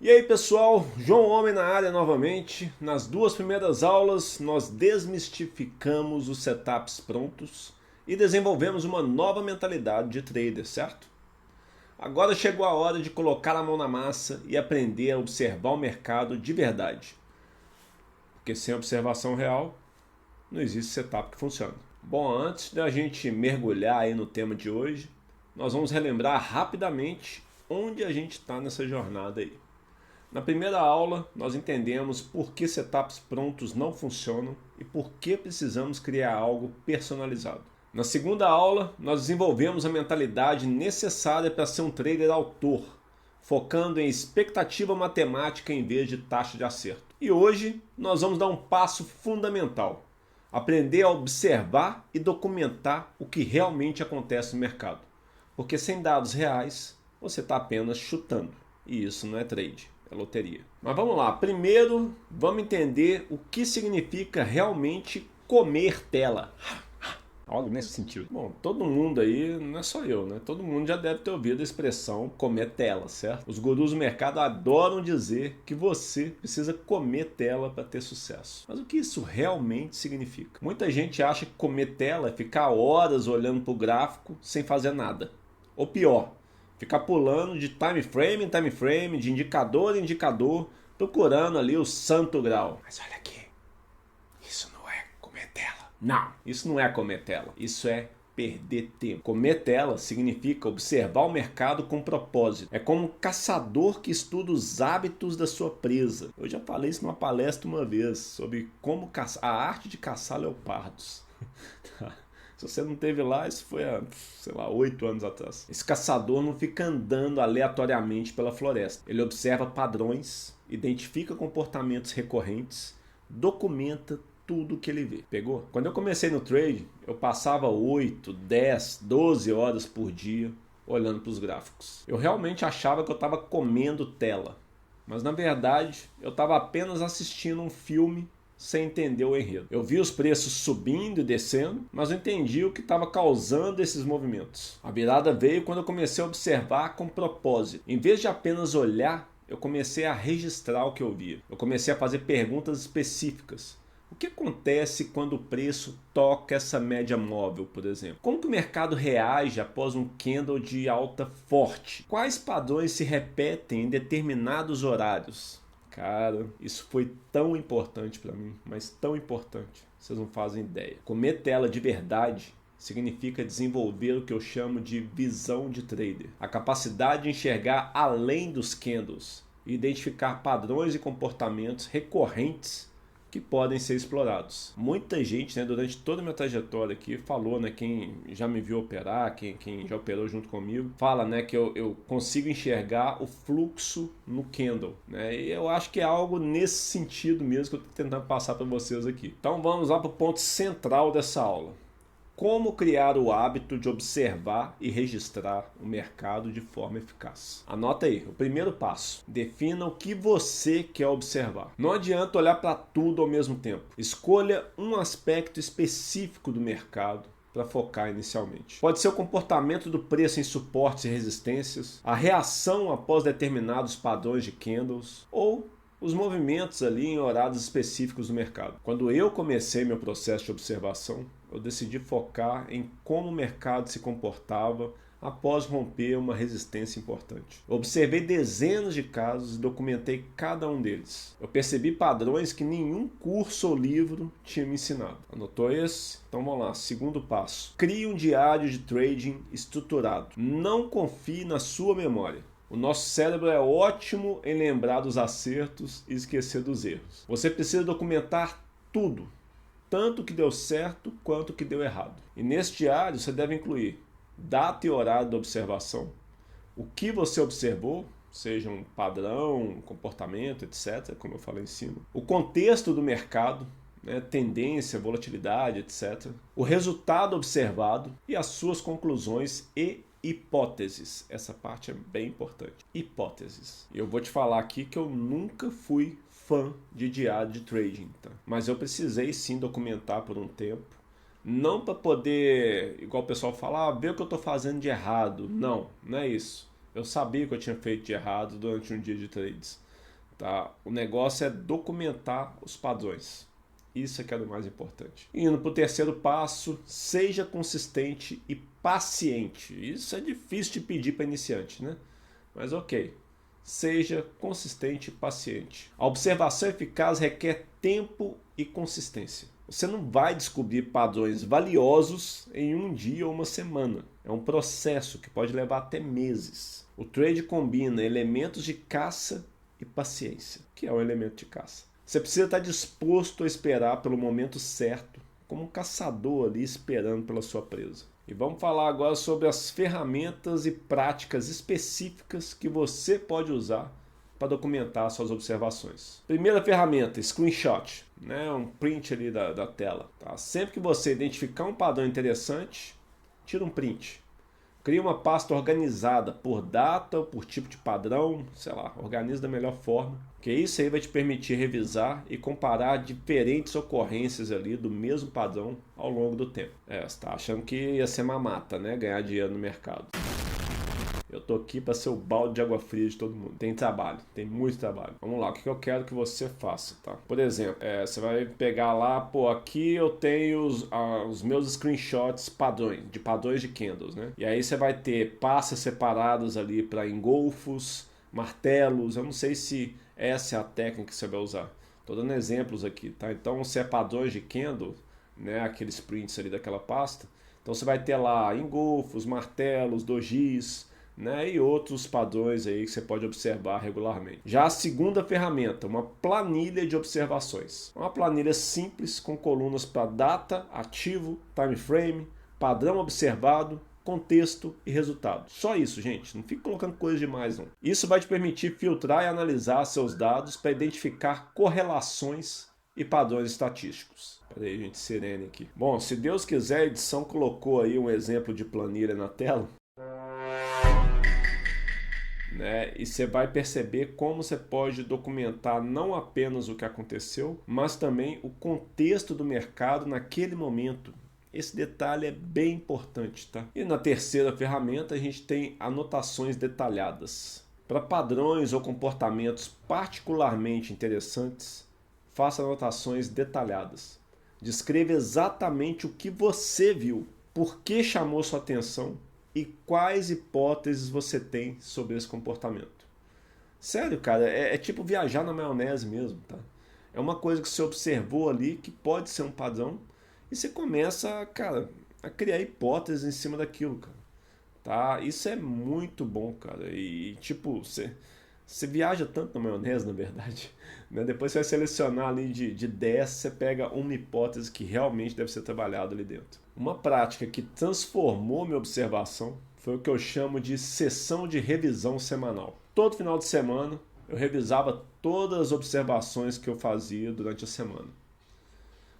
E aí pessoal, João Homem na área novamente. Nas duas primeiras aulas nós desmistificamos os setups prontos e desenvolvemos uma nova mentalidade de trader, certo? Agora chegou a hora de colocar a mão na massa e aprender a observar o mercado de verdade. Porque sem observação real não existe setup que funcione. Bom, antes da gente mergulhar aí no tema de hoje, nós vamos relembrar rapidamente onde a gente está nessa jornada aí. Na primeira aula, nós entendemos por que setups prontos não funcionam e por que precisamos criar algo personalizado. Na segunda aula, nós desenvolvemos a mentalidade necessária para ser um trader autor, focando em expectativa matemática em vez de taxa de acerto. E hoje, nós vamos dar um passo fundamental: aprender a observar e documentar o que realmente acontece no mercado. Porque sem dados reais, você está apenas chutando. E isso não é trade. É loteria. Mas vamos lá, primeiro vamos entender o que significa realmente comer tela. Algo nesse sentido. Bom, todo mundo aí, não é só eu, né? Todo mundo já deve ter ouvido a expressão comer tela, certo? Os gurus do mercado adoram dizer que você precisa comer tela para ter sucesso. Mas o que isso realmente significa? Muita gente acha que comer tela é ficar horas olhando para o gráfico sem fazer nada. Ou pior, ficar pulando de time frame em time frame, de indicador em indicador, procurando ali o santo grau. Mas olha aqui, isso não é comer tela. Não, isso não é comer tela. Isso é perder tempo. Comer tela significa observar o mercado com propósito. É como um caçador que estuda os hábitos da sua presa. Eu já falei isso numa palestra uma vez, sobre como a arte de caçar leopardos. Se você não teve lá, isso foi há, 8 anos atrás. Esse caçador não fica andando aleatoriamente pela floresta. Ele observa padrões, identifica comportamentos recorrentes, documenta tudo que ele vê. Pegou? Quando eu comecei no trade, eu passava 8, 10, 12 horas por dia olhando para os gráficos. Eu realmente achava que eu estava comendo tela. Mas na verdade, eu estava apenas assistindo um filme sem entender o enredo. Eu vi os preços subindo e descendo, mas não entendi o que estava causando esses movimentos. A virada veio quando eu comecei a observar com propósito. Em vez de apenas olhar, eu comecei a registrar o que eu via. Eu comecei a fazer perguntas específicas. O que acontece quando o preço toca essa média móvel, por exemplo? Como que o mercado reage após um candle de alta forte? Quais padrões se repetem em determinados horários? Cara, isso foi tão importante para mim, mas tão importante, vocês não fazem ideia. Comer tela de verdade significa desenvolver o que eu chamo de visão de trader. A capacidade de enxergar além dos candles e identificar padrões e comportamentos recorrentes que podem ser explorados. Muita gente, né, durante toda a minha trajetória aqui, falou, né, quem já me viu operar, quem já operou junto comigo, fala, né, que eu consigo enxergar o fluxo no candle, né, e eu acho que é algo nesse sentido mesmo que eu estou tentando passar para vocês aqui. Então vamos lá para o ponto central dessa aula. Como criar o hábito de observar e registrar o mercado de forma eficaz? Anota aí, o primeiro passo. Defina o que você quer observar. Não adianta olhar para tudo ao mesmo tempo. Escolha um aspecto específico do mercado para focar inicialmente. Pode ser o comportamento do preço em suportes e resistências, a reação após determinados padrões de candles ou os movimentos ali em horários específicos do mercado. Quando eu comecei meu processo de observação, eu decidi focar em como o mercado se comportava após romper uma resistência importante. Eu observei dezenas de casos e documentei cada um deles. Eu percebi padrões que nenhum curso ou livro tinha me ensinado. Anotou esse? Então vamos lá, segundo passo. Crie um diário de trading estruturado. Não confie na sua memória. O nosso cérebro é ótimo em lembrar dos acertos e esquecer dos erros. Você precisa documentar tudo, tanto o que deu certo quanto o que deu errado. E nesse diário você deve incluir data e horário da observação, o que você observou, seja um padrão, um comportamento, etc., como eu falei em cima, o contexto do mercado, né, tendência, volatilidade, etc., o resultado observado e as suas conclusões e hipóteses. Essa parte é bem importante. Hipóteses. Eu vou te falar aqui que eu nunca fui fã de diário de trading, tá? Mas eu precisei sim documentar por um tempo. Não para poder, igual o pessoal fala, ver o que eu estou fazendo de errado. Não, não é isso. Eu sabia que eu tinha feito de errado durante um dia de trades. tá? O negócio é documentar os padrões. Isso é que é o mais importante. Indo para o terceiro passo, seja consistente e paciente. Isso é difícil de pedir para iniciante, né? Mas ok. Seja consistente e paciente. A observação eficaz requer tempo e consistência. Você não vai descobrir padrões valiosos em um dia ou uma semana. É um processo que pode levar até meses. O trade combina elementos de caça e paciência, que é um elemento de caça. Você precisa estar disposto a esperar pelo momento certo, como um caçador ali esperando pela sua presa. E vamos falar agora sobre as ferramentas e práticas específicas que você pode usar para documentar suas observações. Primeira ferramenta, screenshot, né? Um print ali da tela. Tá? Sempre que você identificar um padrão interessante, tira um print. Cria uma pasta organizada por data ou por tipo de padrão, sei lá, organiza da melhor forma. Que isso aí vai te permitir revisar e comparar diferentes ocorrências ali do mesmo padrão ao longo do tempo. Você está achando que ia ser mamata, né? Ganhar dinheiro no mercado. Eu tô aqui para ser o balde de água fria de todo mundo. Tem trabalho, tem muito trabalho. Vamos lá, o que eu quero que você faça, tá? Por exemplo, você vai pegar lá, pô, aqui eu tenho os meus screenshots padrões de candles, né? E aí você vai ter pastas separadas ali para engolfos, martelos. Eu não sei se essa é a técnica que você vai usar. Tô dando exemplos aqui, tá? Então, se é padrões de candle, né? Aqueles prints ali daquela pasta. Então, você vai ter lá engolfos, martelos, dojis, né, e outros padrões aí que você pode observar regularmente. Já a segunda ferramenta, uma planilha de observações. Uma planilha simples com colunas para data, ativo, time frame, padrão observado, contexto e resultado. Só isso, gente. Não fique colocando coisa demais, não. Isso vai te permitir filtrar e analisar seus dados para identificar correlações e padrões estatísticos. Peraí, gente, serene aqui. Bom, se Deus quiser, a edição colocou aí um exemplo de planilha na tela. Né? E você vai perceber como você pode documentar não apenas o que aconteceu, mas também o contexto do mercado naquele momento. Esse detalhe é bem importante, tá? E na terceira ferramenta a gente tem anotações detalhadas. Para padrões ou comportamentos particularmente interessantes, faça anotações detalhadas. Descreva exatamente o que você viu, por que chamou sua atenção e quais hipóteses você tem sobre esse comportamento. Sério, cara, é tipo viajar na maionese mesmo, tá? É uma coisa que você observou ali que pode ser um padrão e você começa, cara, a criar hipóteses em cima daquilo, cara. Tá? Isso é muito bom, cara. E tipo, você viaja tanto na maionese, na verdade, né? Depois você vai selecionar ali de 10, você pega uma hipótese que realmente deve ser trabalhada ali dentro. Uma prática que transformou minha observação foi o que eu chamo de sessão de revisão semanal. Todo final de semana eu revisava todas as observações que eu fazia durante a semana.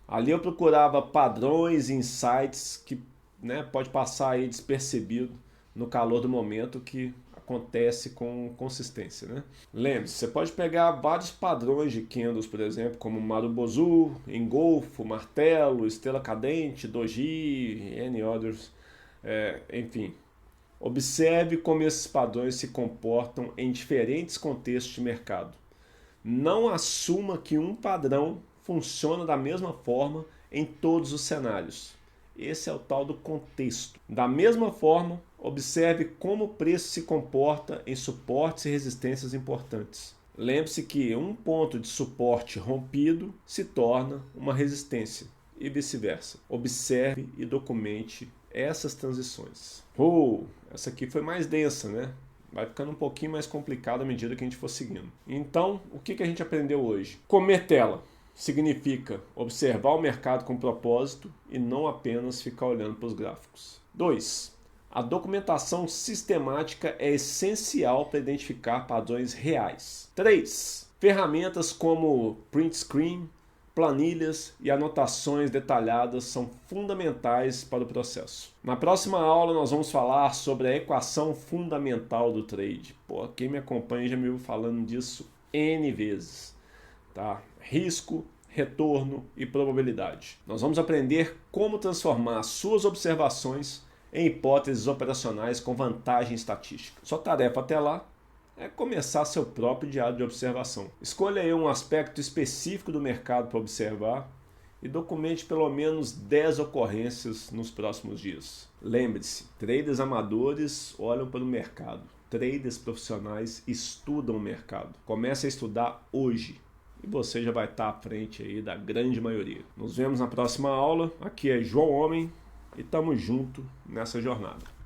Ali eu procurava padrões e insights que, né, pode passar aí despercebido no calor do momento que acontece com consistência, né? Lembre-se, você pode pegar vários padrões de candles, por exemplo, como Marubozu, engolfo, martelo, estrela cadente, doji, N others, enfim. Observe como esses padrões se comportam em diferentes contextos de mercado. Não assuma que um padrão funciona da mesma forma em todos os cenários. Esse é o tal do contexto. Da mesma forma, observe como o preço se comporta em suportes e resistências importantes. Lembre-se que um ponto de suporte rompido se torna uma resistência e vice-versa. Observe e documente essas transições. Essa aqui foi mais densa, né? Vai ficando um pouquinho mais complicado à medida que a gente for seguindo. Então, o que a gente aprendeu hoje? Comer tela significa observar o mercado com propósito e não apenas ficar olhando para os gráficos. 2. A documentação sistemática é essencial para identificar padrões reais. 3. Ferramentas como print screen, planilhas e anotações detalhadas são fundamentais para o processo. Na próxima aula nós vamos falar sobre a equação fundamental do trade. Quem me acompanha já me viu falando disso N vezes. Tá? Risco, retorno e probabilidade. Nós vamos aprender como transformar suas observações em hipóteses operacionais com vantagem estatística. Sua tarefa até lá é começar seu próprio diário de observação. Escolha aí um aspecto específico do mercado para observar e documente pelo menos 10 ocorrências nos próximos dias. Lembre-se, traders amadores olham para o mercado, traders profissionais estudam o mercado. Comece a estudar hoje e você já vai estar à frente aí da grande maioria. Nos vemos na próxima aula. Aqui é João Homem e estamos juntos nessa jornada.